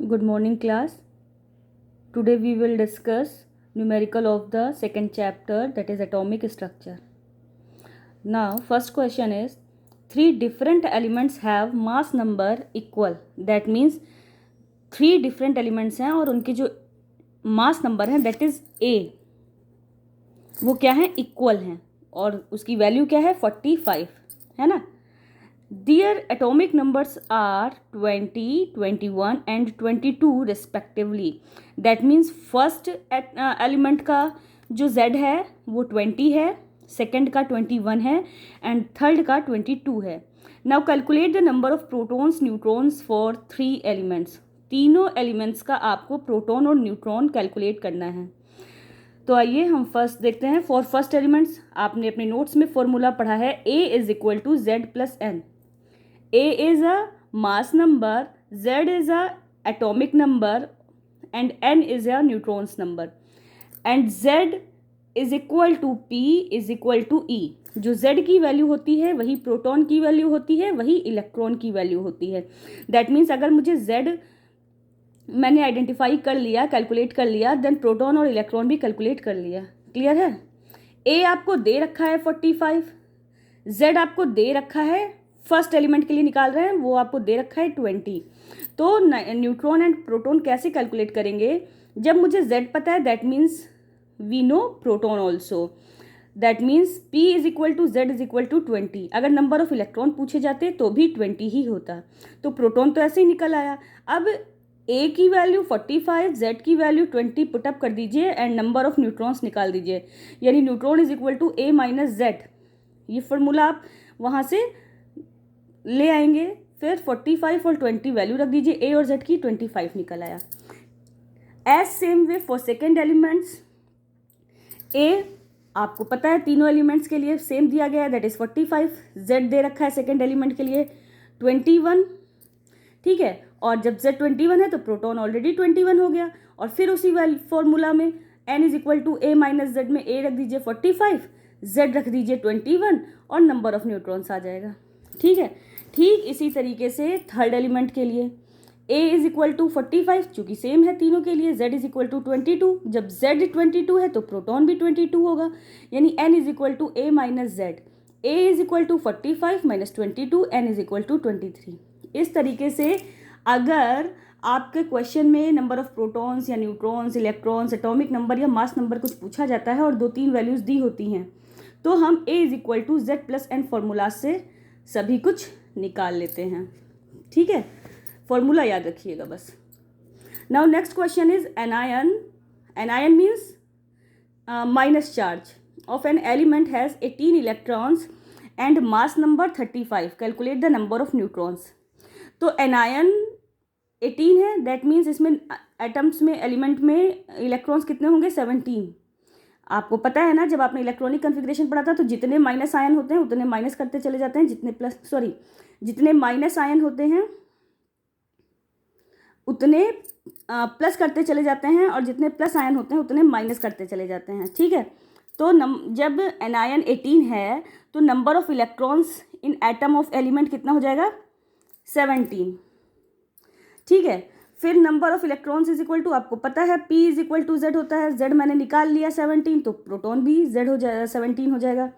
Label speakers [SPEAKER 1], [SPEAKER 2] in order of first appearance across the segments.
[SPEAKER 1] Good morning, class. Today we will discuss numerical of the second chapter, that is atomic structure. Now, first question is, three different elements have mass number equal. That means three different elements हैं और उनके जो mass number है that is A, वो क्या है, equal हैं और उसकी वैल्यू क्या है 45, है ना. Their atomic numbers are 20, 21 and 22 respectively. That means first element का जो Z है वो 20 है, second का 21 है and third का 22 है. Now calculate the number of protons, neutrons for three elements. तीनों elements का आपको प्रोटॉन और न्यूट्रॉन कैलकुलेट करना है. तो आइए हम फर्स्ट देखते हैं. फॉर फर्स्ट एलिमेंट्स आपने अपने नोट्स में फॉर्मूला पढ़ा है A is equal to Z plus N. A is a mass number, Z is a atomic number and N is a neutrons number. And Z is equal to P is equal to E. जो Z की value होती है वही proton की value होती है, वही electron की वैल्यू होती है. दैट मीन्स अगर मुझे Z मैंने आइडेंटिफाई कर लिया, कैलकुलेट कर लिया, देन प्रोटॉन और इलेक्ट्रॉन भी कैलकुलेट कर लिया. क्लियर है. A आपको दे रखा है 45, Z आपको दे रखा है, फर्स्ट एलिमेंट के लिए निकाल रहे हैं, वो आपको दे रखा है 20. तो न्यूट्रॉन एंड प्रोटॉन कैसे कैलकुलेट करेंगे? जब मुझे Z पता है that means we know proton also. That means P is equal to Z is equal to 20. अगर नंबर ऑफ इलेक्ट्रॉन पूछे जाते तो भी 20 ही होता. तो प्रोटॉन तो ऐसे ही निकल आया. अब A की वैल्यू 45, Z की वैल्यू 20 पुटअप कर दीजिए एंड नंबर ऑफ न्यूट्रॉन्स निकाल दीजिए. यानी neutron is equal to A minus Z. ये फॉर्मूला आप वहाँ से ले आएंगे. फिर 45 और 20 वैल्यू रख दीजिए. A और Z की 25 निकल आया. As same way for second elements. A आपको पता है तीनों एलिमेंट्स के लिए सेम दिया गया है, दैट इज 45. Z दे रखा है सेकेंड एलिमेंट के लिए 21. ठीक है. और जब Z 21 है तो प्रोटॉन ऑलरेडी 21 हो गया. और फिर उसी फॉर्मूला में N is equal to A minus Z में A रख दीजिए 45, Z रख दीजिए 21 और नंबर ऑफ न्यूट्रॉन्स आ जाएगा. ठीक है. ठीक इसी तरीके से थर्ड एलिमेंट के लिए A इज इक्वल टू 45, चूँकि सेम है तीनों के लिए. Z is equal to 22. जब Z 22 है तो प्रोटॉन भी 22 होगा. यानी N is equal to A minus Z. A is equal to 45 minus 22, N is equal to 23. इस तरीके से अगर आपके क्वेश्चन में नंबर ऑफ प्रोटॉन्स या न्यूट्रॉन्स, इलेक्ट्रॉन्स, एटॉमिक नंबर या मास नंबर कुछ पूछा जाता है और 2-3 वैल्यूज़ दी होती हैं तो हम A is equal to Z plus N formula से सभी कुछ निकाल लेते हैं. ठीक है. फॉर्मूला याद रखिएगा बस. Now next question is anion. Anion means minus charge of an element has 18 electrons and mass number 35. Calculate the number of neutrons. तो एनायन 18 है, दैट मीन्स इसमें एटम्स में, एलिमेंट में इलेक्ट्रॉन्स कितने होंगे? 17. आपको पता है ना, जब आपने इलेक्ट्रॉनिक कन्फिग्रेशन पढ़ा था तो जितने माइनस आयन होते हैं उतने माइनस करते चले जाते हैं, जितने माइनस आयन होते हैं उतने प्लस करते चले जाते हैं और जितने प्लस आयन होते हैं उतने माइनस करते चले जाते हैं. ठीक है. तो जब एनायन 18 है तो number of electrons in atom of element कितना हो जाएगा? 17. ठीक है. फिर number of electrons is equal to, आपको पता है P is equal to Z होता है. Z मैंने निकाल लिया 17, तो प्रोटॉन भी Z हो जाएगा, 17 हो जाएगा.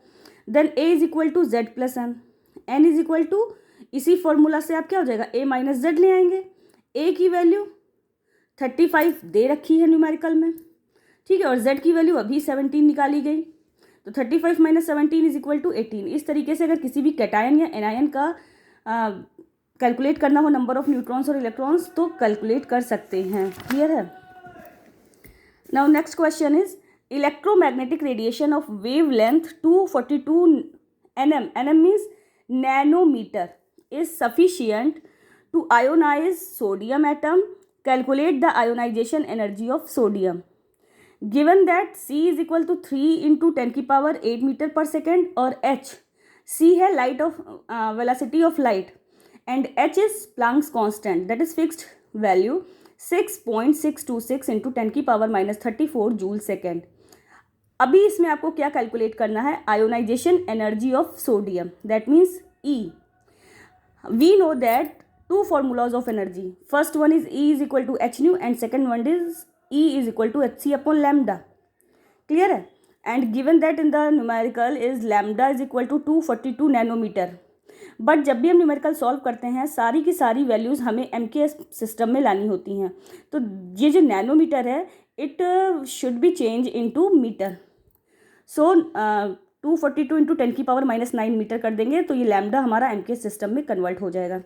[SPEAKER 1] Then A is equal to Z plus N. N is equal to, इसी फॉर्मूला से आप क्या हो जाएगा, A माइनस Z ले आएंगे. A की वैल्यू 35 दे रखी है न्यूमेरिकल में. ठीक है. और Z की वैल्यू अभी 17 निकाली गई, तो 35 माइनस 17 इज इक्वल टू 18. इस तरीके से अगर किसी भी कैटायन या एनायन का कैलकुलेट करना हो नंबर ऑफ न्यूट्रॉन्स और इलेक्ट्रॉन्स तो कैलकुलेट कर सकते हैं. क्लियर है. Now next question is electromagnetic radiation of wavelength 242 nm, nm means nanometre, is sufficient to ionise sodium atom. Calculate the ionisation energy of sodium. Given that C is equal to 3 into 10 की power 8 metre per second और H, C है light of velocity of light and H is Planck's constant, that is fixed value 6.626 into 10 की power minus 34 joule second. अभी इसमें आपको क्या calculate करना है? Ionisation energy of sodium, that means E. We know that two formulas of energy. First one is E is equal to h nu and second one is E is equal to hc upon lambda. Clear है? And given that in the numerical is lambda is equal to 242 nanometre. But जब भी हम numerical solve करते हैं सारी की सारी values हमें MKS सिस्टम में लानी होती हैं. तो ये जो नैनोमीटर है it should be change into metre. So 242 into 10 की पावर -9 मीटर कर देंगे तो ये लैम्डा हमारा MKS सिस्टम में कन्वर्ट हो जाएगा.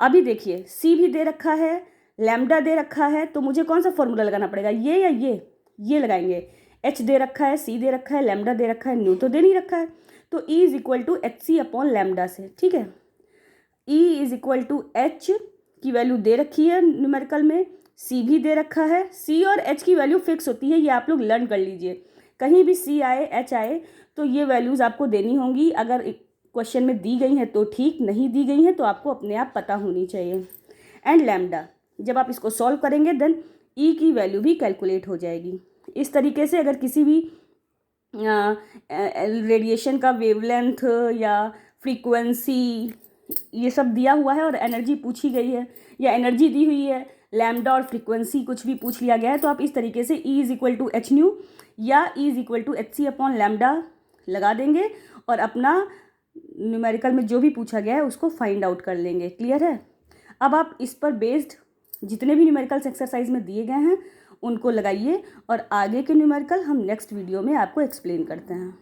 [SPEAKER 1] अभी देखिए C भी दे रखा है, लैम्डा दे रखा है, तो मुझे कौन सा फॉर्मूला लगाना पड़ेगा, ये या ये लगाएंगे. H दे रखा है, C दे रखा है, लैम्डा दे रखा है, न्यू तो दे नहीं रखा है. तो E is equal to HC upon lambda से. ठीक है, E is equal to H की वैल्यू दे रखी है न्यूमेरिकल में, C भी दे रखा है. C और H की वैल्यू फिक्स होती है, ये आप लोग लर्न कर लीजिए. कहीं भी C आए H आए तो ये वैल्यूज़ आपको देनी होंगी. अगर क्वेश्चन में दी गई हैं तो ठीक, नहीं दी गई हैं तो आपको अपने आप पता होनी चाहिए. एंड लैम्डा जब आप इसको सॉल्व करेंगे देन E की वैल्यू भी कैलकुलेट हो जाएगी. इस तरीके से अगर किसी भी रेडिएशन का वेवलेंथ या फ्रीक्वेंसी ये सब दिया हुआ है और एनर्जी पूछी गई है या एनर्जी दी हुई है, लैम्डा और फ्रीक्वेंसी कुछ भी पूछ लिया गया है, तो आप इस तरीके से E is equal to H nu या E is equal to HC upon lambda लगा देंगे और अपना न्यूमेरिकल में जो भी पूछा गया है उसको फाइंड आउट कर लेंगे. क्लियर है? अब आप इस पर बेस्ड जितने भी न्यूमेरिकल्स एक्सरसाइज में दिए गए हैं उनको लगाइए और आगे के न्यूमेरिकल हम नेक्स्ट वीडियो में आपको एक्सप्लेन करते हैं.